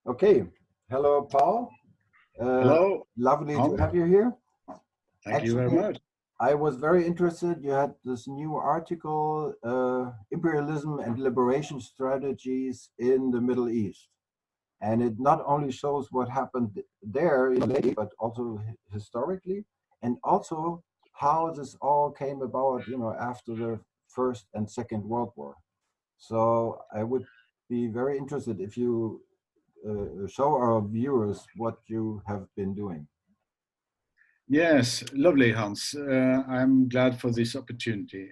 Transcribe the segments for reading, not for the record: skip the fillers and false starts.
Okay. Hello, Paul. Uh, Hello, Lovely to Hans. have you here. Thank you very Actually, much. I was very interested. You had this new article, Imperialism and Liberation Strategies in the Middle East. And it not only shows what happened there lately, but also historically, and also how this all came about, after the First and Second World War. So I would be very interested if you show our viewers what you have been doing. Yes, lovely, Hans. I'm glad for this opportunity.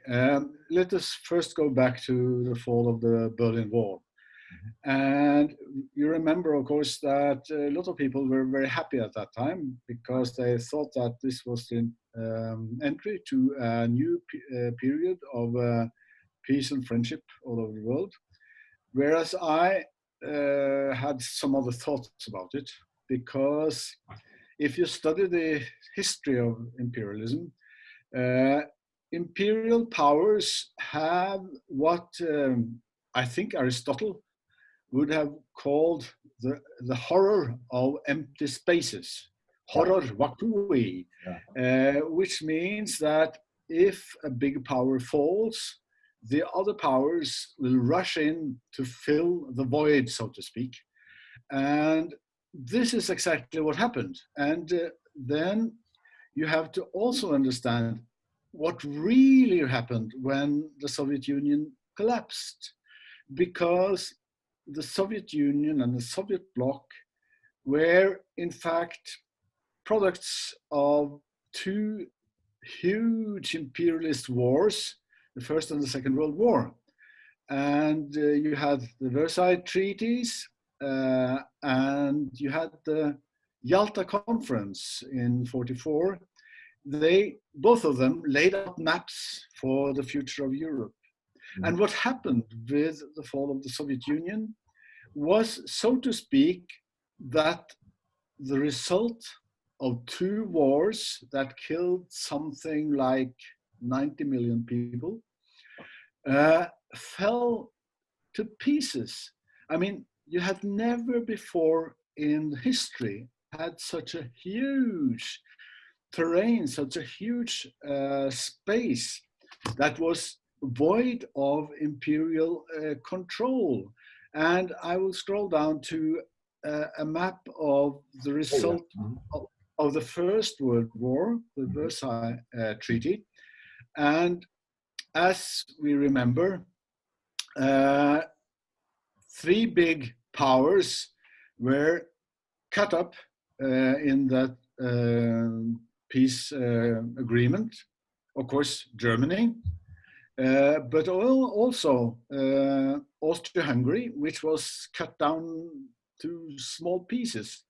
Let us first go back to the fall of the Berlin Wall. And you remember, of course, that a lot of people were very happy at that time because they thought that this was the entry to a new period of peace and friendship all over the world. Whereas I had some other thoughts about it because if you study the history of imperialism, uh, imperial powers have what I think Aristotle would have called the horror of empty spaces, Yeah, horror vacui, yeah, which means that if a big power falls, the other powers will rush in to fill the void, so to speak. And this is exactly what happened. And then you have to also understand what really happened when the Soviet Union collapsed. Because the Soviet Union and the Soviet bloc were, in fact, products of two huge imperialist wars, the First and the Second World War. And you had the Versailles treaties, and you had the Yalta Conference in 44. They, both of them, laid out maps for the future of Europe. mhm, And what happened with the fall of the Soviet Union was, so to speak, that the result of two wars that killed something like 90 million people fell to pieces. I mean, you had never before in history had such a huge terrain, such a huge space that was void of imperial control. And I will scroll down to a map of the yeah, yeah, result of the First World War, the mhm, Versailles Treaty. And as we remember, uh, three big powers were cut up in that peace agreement. Of course, Germany, but also Austria-Hungary, which was cut down to small pieces,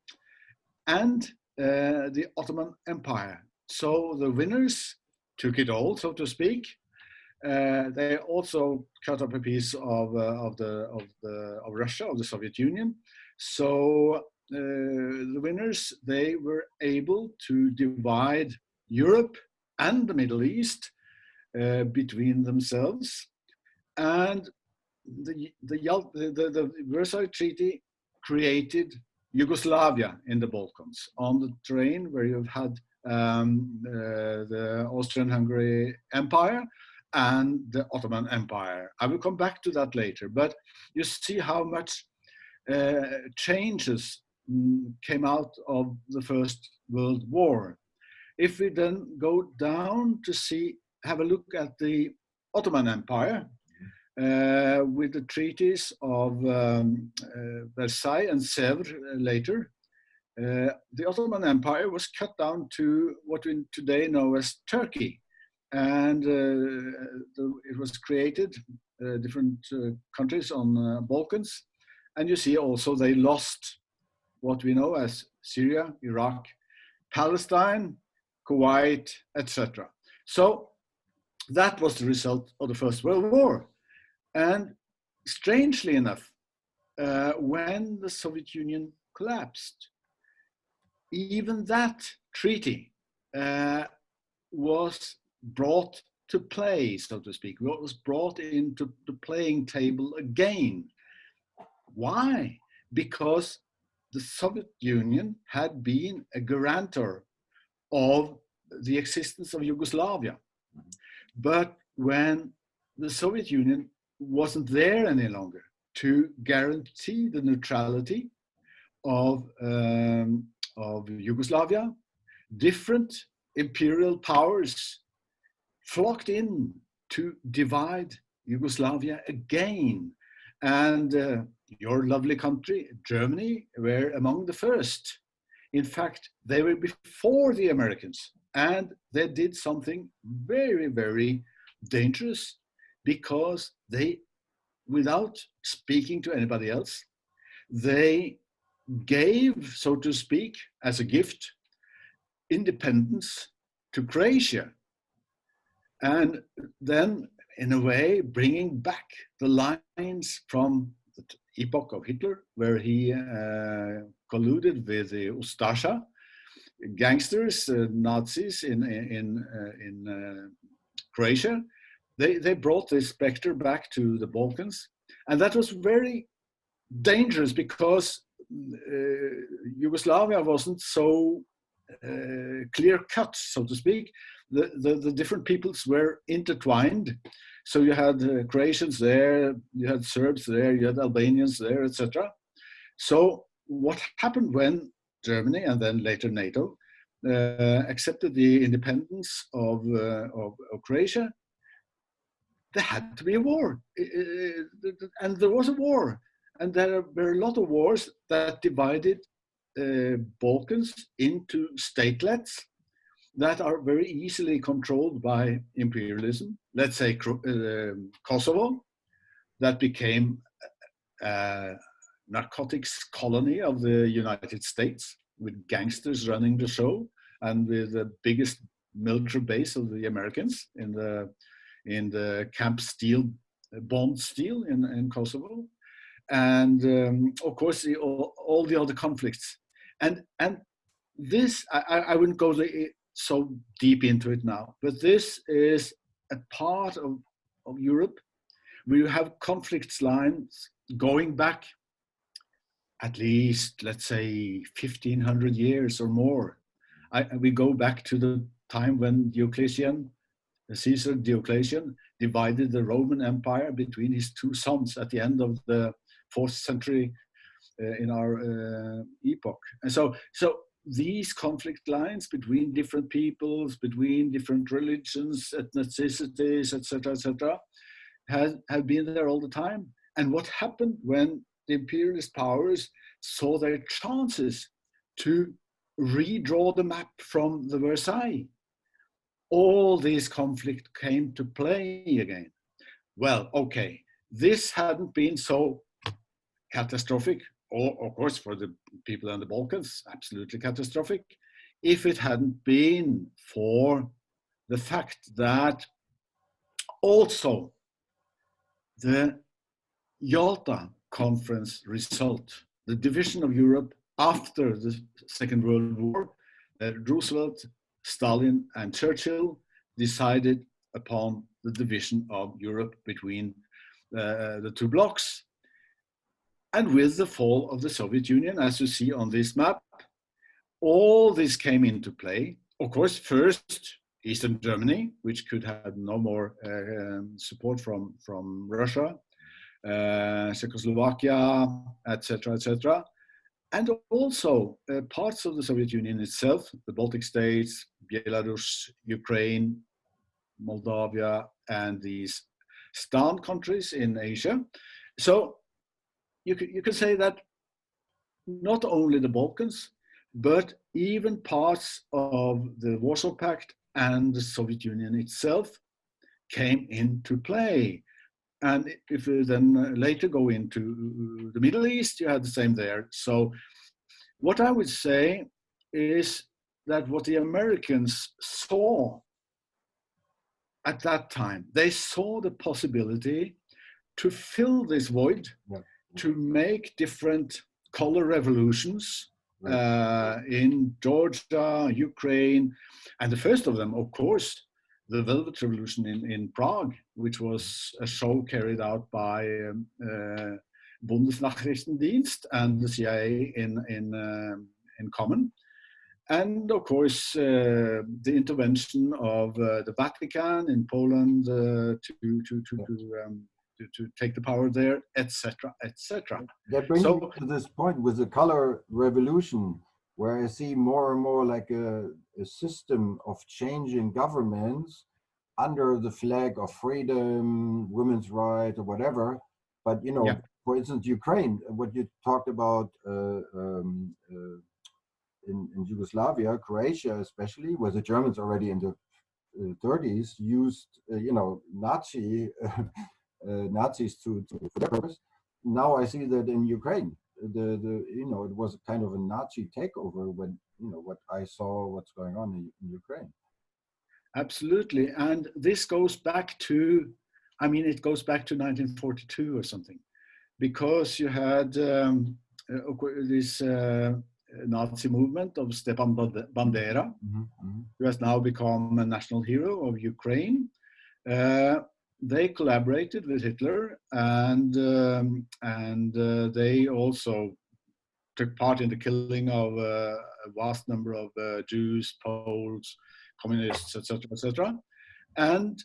and the Ottoman Empire. So the winners took it all, so to speak. They also cut up a piece of Russia, of the Soviet Union. So the winners, they were able to divide Europe and the Middle East between themselves. And the Versailles Treaty created Yugoslavia in the Balkans on the terrain where you've had the Austrian-Hungary Empire and the Ottoman Empire. I will come back to that later, but you see how much changes came out of the First World War. If we then go down to see, have a look at the Ottoman Empire, with the treaties of Versailles and Sèvres later, the Ottoman Empire was cut down to what we today know as Turkey. And it was created, different countries on Balkans. And you see also they lost what we know as Syria, Iraq, Palestine, Kuwait, etc. So that was the result of the First World War. And strangely enough, when the Soviet Union collapsed, even that treaty was brought to play, so to speak. What was brought into the playing table again. Why? Because the Soviet Union had been a guarantor of the existence of Yugoslavia. But when the Soviet Union wasn't there any longer to guarantee the neutrality of Yugoslavia, different imperial powers flocked in to divide Yugoslavia again. And your lovely country, Germany, were among the first. In fact, they were before the Americans, and they did something very, very dangerous, because they, without speaking to anybody else, they gave, so to speak, as a gift, independence to Croatia. And then, in a way, bringing back the lines from the epoch of Hitler, where he colluded with the Ustasha gangsters, Nazis in Croatia. They brought this specter back to the Balkans, and that was very dangerous, because Yugoslavia wasn't so clear cut, so to speak. The different peoples were intertwined. So you had Croatians there, you had Serbs there, you had Albanians there, etc. So what happened when Germany, and then later NATO, accepted the independence of Croatia? There had to be a war, and there was a war, and there were a lot of wars that divided Balkans into statelets that are very easily controlled by imperialism. Let's say Kosovo, that became a narcotics colony of the United States, with gangsters running the show, and with the biggest military base of the Americans in the Camp Steel, Bond Steel in Kosovo, and of course all the other conflicts. And this, I wouldn't go so deep into it now, but this is a part of Europe where you have conflict lines going back at least, let's say, 1,500 years or more. We go back to the time when Caesar Diocletian divided the Roman Empire between his two sons at the end of the 4th century in our epoch. And so these conflict lines between different peoples, between different religions, ethnicities, etc., have been there all the time. And what happened when the imperialist powers saw their chances to redraw the map from the Versailles? All these conflicts came to play again. Well, okay, this hadn't been so catastrophic, or of course for the people in the Balkans, absolutely catastrophic, if it hadn't been for the fact that also the Yalta Conference result, the division of Europe after the Second World War, Roosevelt, Stalin, and Churchill decided upon the division of Europe between the two blocs. And with the fall of the Soviet Union, as you see on this map, all this came into play. Of course, first Eastern Germany, which could have no more support from Russia, Czechoslovakia, etc., etc. And also parts of the Soviet Union itself, the Baltic states, Belarus, Ukraine, Moldavia, and these Stan countries in Asia. So you could say that not only the Balkans, but even parts of the Warsaw Pact and the Soviet Union itself came into play. And if we then later go into the Middle East, you had the same there. So what I would say is that what the Americans saw at that time, they saw the possibility to fill this void, to make different color revolutions in Georgia, Ukraine, and the first of them, of course, the Velvet Revolution in Prague, which was a show carried out by Bundesnachrichtendienst and the CIA in common. And of course, the intervention of the Vatican in Poland to take the power there, etc., etc. That brings me to this point with the color revolution, where I see more and more like a system of changing governments under the flag of freedom, women's rights, or whatever. But Yeah. for instance, Ukraine, what you talked about in Yugoslavia, Croatia especially, where the Germans already in the 30s used, Nazis for their purpose. Now I see that in Ukraine, it was kind of a Nazi takeover when what I saw, what's going on in Ukraine. Absolutely, and this goes back to, it goes back to 1942 or something, because you had this Nazi movement of Stepan Bandera, who has now become a national hero of Ukraine. They collaborated with Hitler, and they also took part in the killing of a vast number of Jews, Poles, communists, etc., etc. And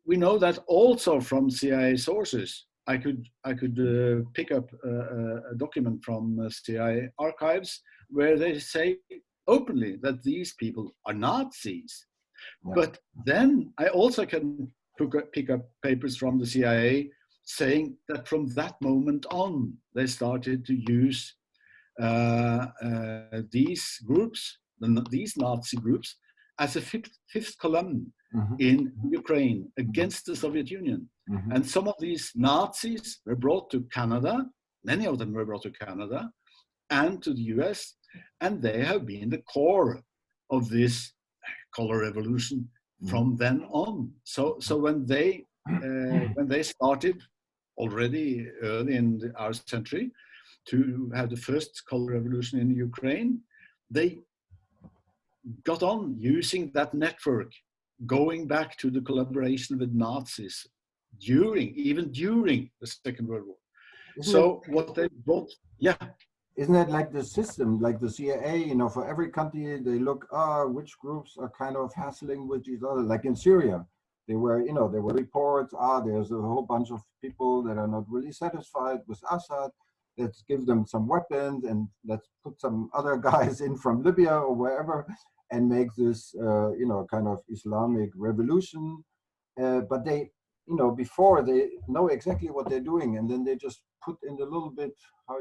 we know that also from CIA sources. I could pick up a document from CIA archives where they say openly that these people are Nazis. Yeah. But then I also can pick up papers from the CIA saying that from that moment on, they started to use these groups, these Nazi groups, as a fifth column in Ukraine against the Soviet Union. And some of these Nazis were brought to Canada, many of them were brought to Canada and to the US, and they have been the core of this color revolution from then on. So when they started already early in our century to have the first color revolution in Ukraine, they got on using that network, going back to the collaboration with Nazis even during the Second World War. What they brought, Isn't that like the system, like the CIA, for every country they look, which groups are kind of hassling with each other, like in Syria. There were reports, there's a whole bunch of people that are not really satisfied with Assad. Let's give them some weapons and let's put some other guys in from Libya or wherever and make this, kind of Islamic revolution. But they, before they know exactly what they're doing, and then they just put in a little bit, a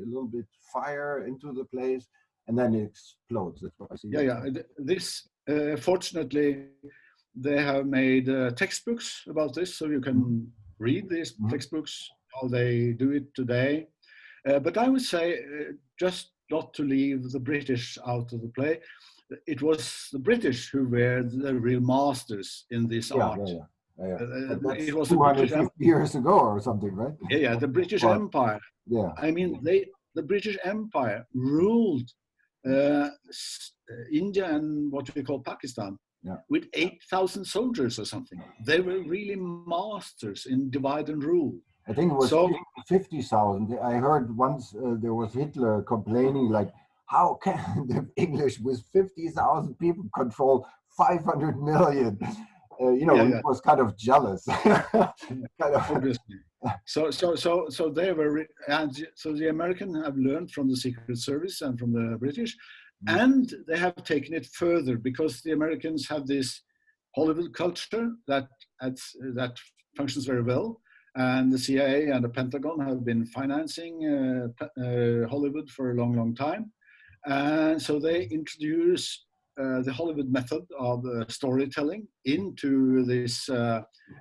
little bit fire into the place, and then it explodes. That's what I see. This, fortunately, they have made textbooks about this, so you can read these textbooks, how they do it today. But I would say, just not to leave the British out of the play, it was the British who were the real masters in this art. It was 250 years ago or something, right? The British Empire. The British Empire ruled India and what we call Pakistan with 8,000 soldiers or something. They were really masters in divide and rule. I think it was 50,000. I heard once there was Hitler complaining, like, how can the English with 50,000 people control 500 million? He was kind of jealous. Obviously. So they were, and so the Americans have learned from the Secret Service and from the British, and they have taken it further because the Americans have this Hollywood culture that functions very well. And the CIA and the Pentagon have been financing Hollywood for a long, long time. And so they introduce the Hollywood method of storytelling into these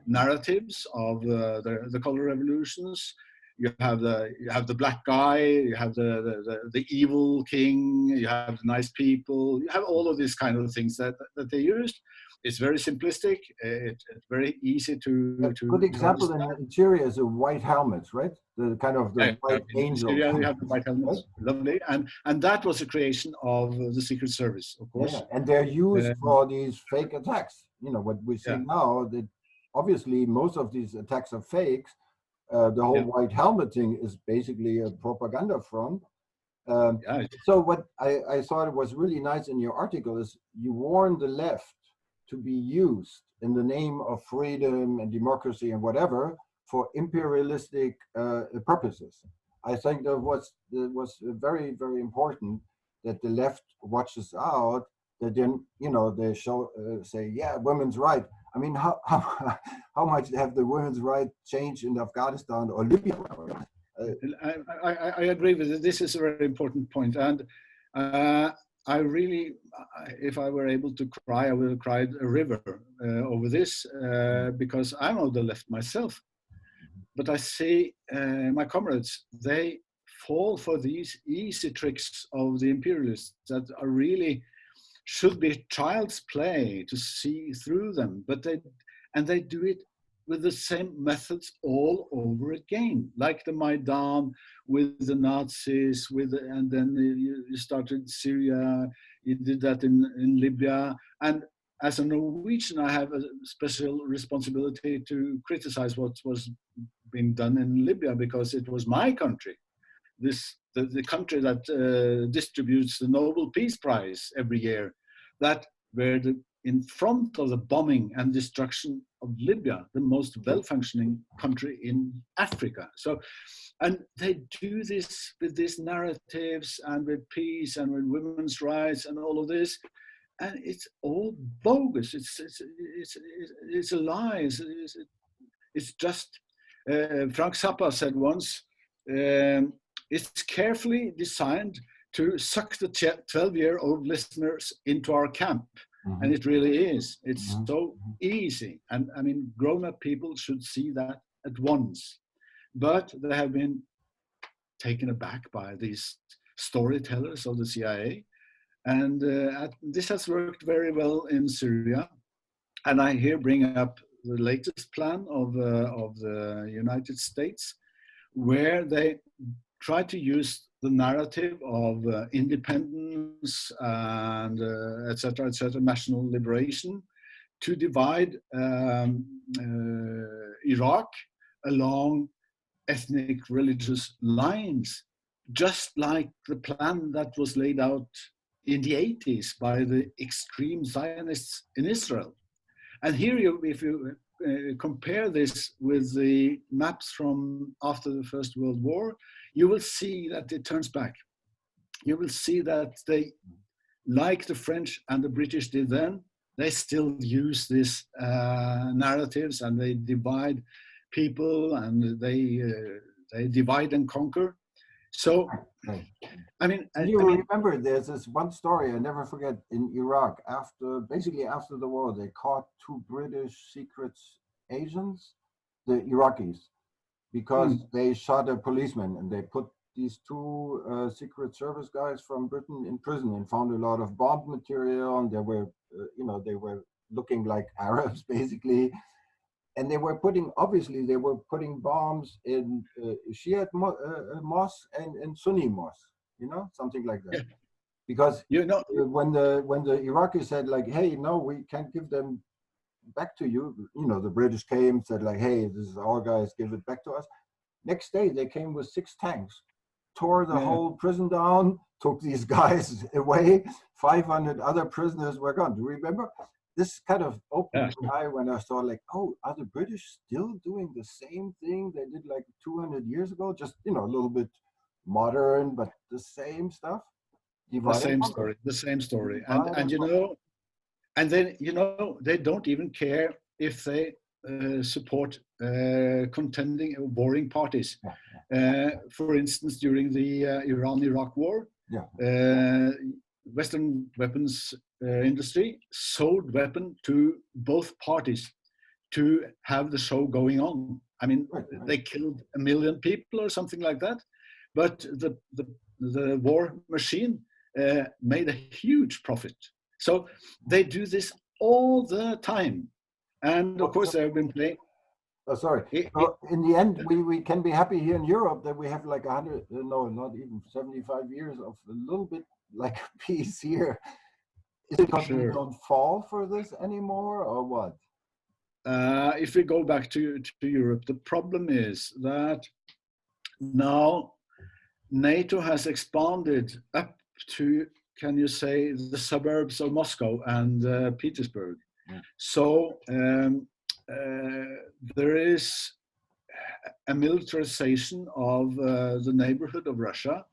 narratives of the color revolutions. You have the black guy, you have the evil king, you have the nice people, you have all of these kind of things that they used. It's very simplistic. It's very easy to. Good example in Syria is the white helmets, right? The kind of the white angels. Yeah, you have the white helmets. Right? Lovely, and that was a creation of the Secret Service, of course. Yeah, and they're used for these fake attacks. What we see now, that obviously most of these attacks are fakes, The whole Yeah. white helmet thing is basically a propaganda front. Yeah. So what I thought it was really nice in your article is you warn the left to be used in the name of freedom and democracy and whatever for imperialistic purposes. I think that was very, very important that the left watches out, that then, you know, they show say, yeah, women's right. I mean, how much have the women's right changed in Afghanistan or Libya? I agree with it. This is a very important point. And I really, if I were able to cry, I would have cried a river over this because I'm on the left myself. But I see my comrades, they fall for these easy tricks of the imperialists that are really should be child's play to see through them. But they do it with the same methods all over again, like the Maidan with the Nazis, and then you started Syria, you did that in Libya. And as a Norwegian, I have a special responsibility to criticize what was being done in Libya because it was my country. The country that distributes the Nobel Peace Prize every year, that were in front of the bombing and destruction of Libya, the most well-functioning country in Africa. So, and they do this with these narratives and with peace and with women's rights and all of this, and it's all bogus. It's a lie. It's just. Frank Zappa said once, it's carefully designed to suck the 12-year-old listeners into our camp. Mm-hmm. And it really is. It's mm-hmm. so easy. And I mean, grown-up people should see that at once. But they have been taken aback by these storytellers of the CIA. And this has worked very well in Syria. And I here bring up the latest plan of the United States, where they try to use the narrative of independence and et cetera, national liberation, to divide Iraq along ethnic religious lines, just like the plan that was laid out in the 80s by the extreme Zionists in Israel. And here, if you compare this with the maps from after the First World War, you will see that it turns back. You will see that they, like the French and the British did then, they still use these narratives, and they divide people, and they divide and conquer. So, I mean, remember there's this one story I never forget in Iraq. Basically after the war, they caught 2 British secret agents, the Iraqis, because they shot a policeman, and they put these 2 Secret Service guys from Britain in prison and found a lot of bomb material, and they were, they were looking like Arabs basically. And they were putting bombs in Shiite mosques and Sunni mosques, something like that. Yeah. Because when the Iraqis said like, hey, no, we can't give them back to you, the British came, said like, hey, this is our guys, give it back to us. Next day they came with 6 tanks, tore the whole prison down, took these guys away. 500 other prisoners were gone. Do you remember? This kind of opened my eye when I saw like, oh, are the British still doing the same thing they did like 200 years ago? Just, a little bit modern, but the same stuff. The same story. And and then, they don't even care if they support contending or warring parties. For instance, during the Iran-Iraq war, Western weapons industry sold weapons to both parties to have the show going on. I mean, they killed 1 million people or something like that, but the war machine made a huge profit. So they do this all the time, and of course they have been playing. Oh, sorry. So in the end, we can be happy here in Europe that we have like 100, no, not even 75 years of a little bit like peace here. Is it because we don't fall for this anymore, or what? if we go back to Europe, the problem is that now NATO has expanded up to, can you say, the suburbs of Moscow and Petersburg. Yeah. So there is a militarization of the neighborhood of Russia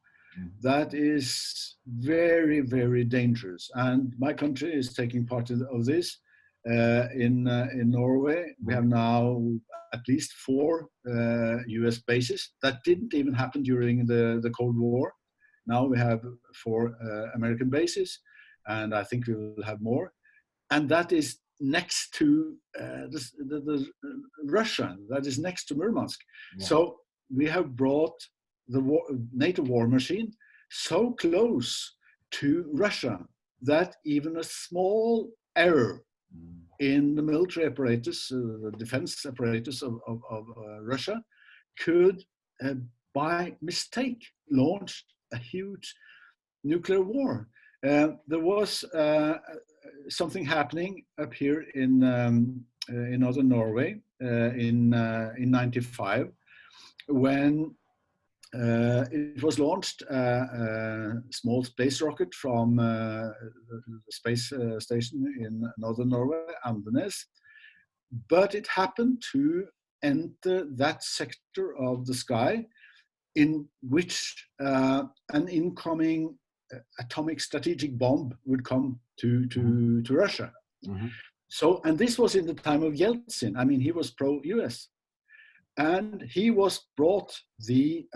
that is very, very dangerous. And my country is taking part of this. In Norway, we have now at least 4 US bases. That didn't even happen during the Cold War. Now we have 4 American bases, and I think we will have more. And that is next to the Russia, that is next to Murmansk. Yeah. So we have brought the NATO war machine so close to Russia that even a small error in the military apparatus, the defense apparatus of Russia, could by mistake launch a huge nuclear war. There was something happening up here in northern Norway in '95 when it was launched a small space rocket from the space station in northern Norway, Andenes, but it happened to enter that sector of the sky in which an incoming atomic strategic bomb would come to Russia. Mm-hmm. So, and this was in the time of Yeltsin. I mean, he was pro-US. And he was brought the,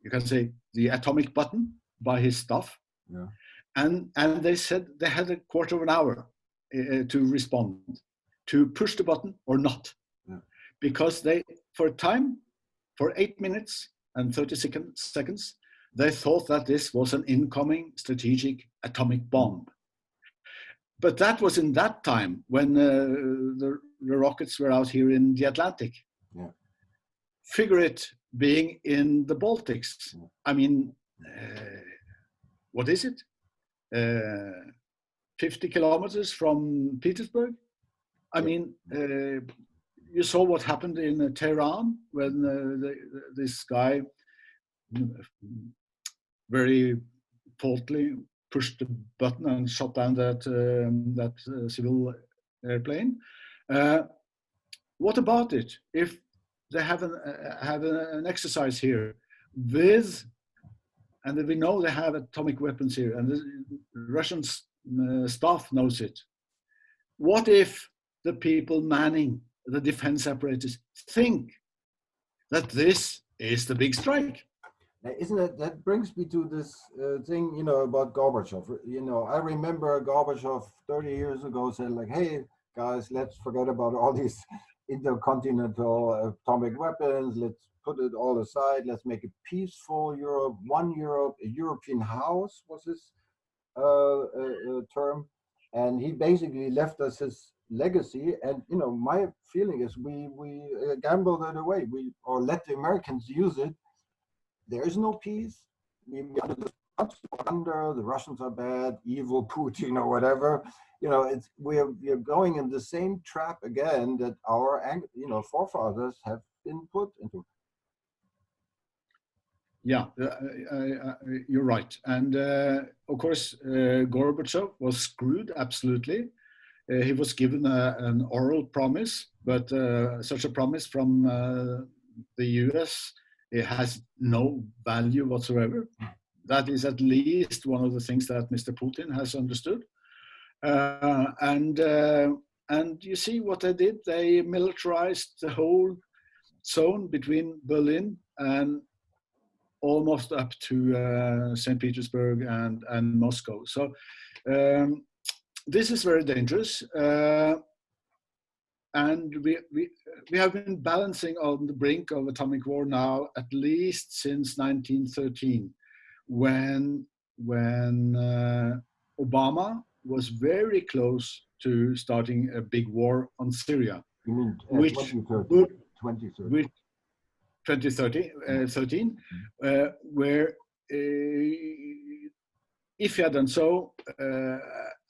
you can say, the atomic button by his staff. Yeah. And they said they had a quarter of an hour to respond, to push the button or not. Yeah. Because they, for 8 minutes and 30 seconds, they thought that this was an incoming strategic atomic bomb. But that was in that time when the rockets were out here in the Atlantic. Yeah. Figure it being in the Baltics. Yeah. I mean, what is it? 50 kilometers from Petersburg? I mean, you saw what happened in Tehran when this guy very faultily pushed the button and shot down that civil airplane. What about it if they have an exercise here with, and we know they have atomic weapons here, and the Russian staff knows it. What if the people manning the defense apparatus think that this is the big strike? Isn't it, that brings me to this thing, you know, about Gorbachev. You know, I remember Gorbachev 30 years ago said like, hey, guys, let's forget about all these intercontinental atomic weapons. Let's put it all aside. Let's make a peaceful Europe, one Europe, a European house was his term. And he basically left us his legacy. And, you know, my feeling is we gambled it away. Or let the Americans use it. There is no peace. We under the Russians are bad, evil Putin or whatever. You know, we're going in the same trap again that our forefathers have been put into. Yeah, you're right. And of course, Gorbachev was screwed, absolutely. He was given an oral promise, but such a promise from the US, it has no value whatsoever. That is at least one of the things that Mr. Putin has understood. And you see what they did? They militarized the whole zone between Berlin and almost up to St. Petersburg and Moscow. So this is very dangerous. And we have been balancing on the brink of atomic war now at least since 1913, when Obama was very close to starting a big war on Syria. You mean which 2030? 2013, where if he had done so,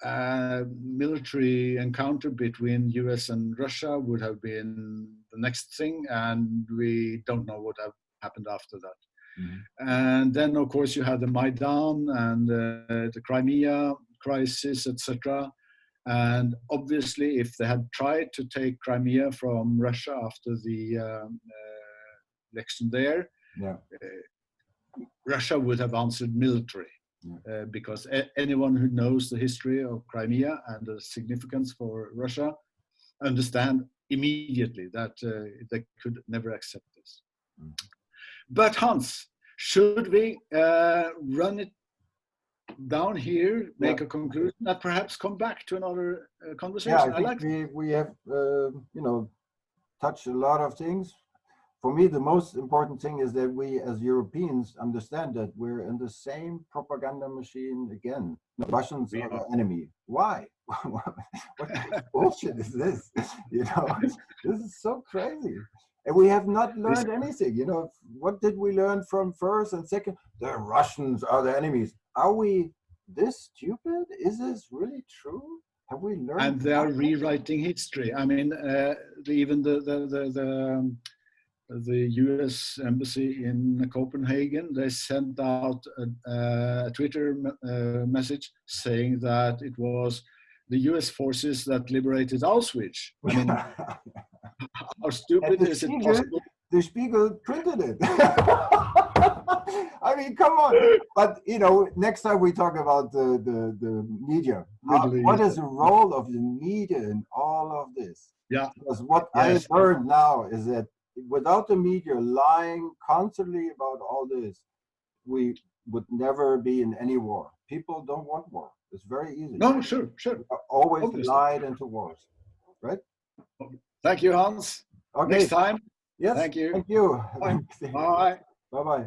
military encounter between US and Russia would have been the next thing, and we don't know what happened after that. Mm-hmm. And then, of course, you had the Maidan and the Crimea crisis, etc. And obviously, if they had tried to take Crimea from Russia after the election there, Yeah. Russia would have answered military. Yeah. Because anyone who knows the history of Crimea and the significance for Russia understand immediately that they could never accept this. Mm-hmm. But Hans, should we run it down here, make a conclusion, and perhaps come back to another conversation? Yeah, I think we have touched a lot of things. For me, the most important thing is that we as Europeans understand that we're in the same propaganda machine again. The Russians are the enemy. Why? What bullshit is this? This is so crazy. And we have not learned anything. What did we learn from first and second? The Russians are the enemies. Are we this stupid? Is this really true? Have we learned? And they are rewriting history. I mean, even the US embassy in Copenhagen, they sent out a Twitter message saying that it was the US forces that liberated Auschwitz. I mean, how stupid is it possible? The Spiegel printed it. I mean, come on. But, next time we talk about the media. What is the role of the media in all of this? Yeah. Because what I learned now is that without the media lying constantly about all this, we would never be in any war. People don't want war. It's very easy. No, sure. Always lied into wars, right? Thank you, Hans. Okay. Next time. Yes. Thank you. Thank you. Bye. Bye. Bye-bye.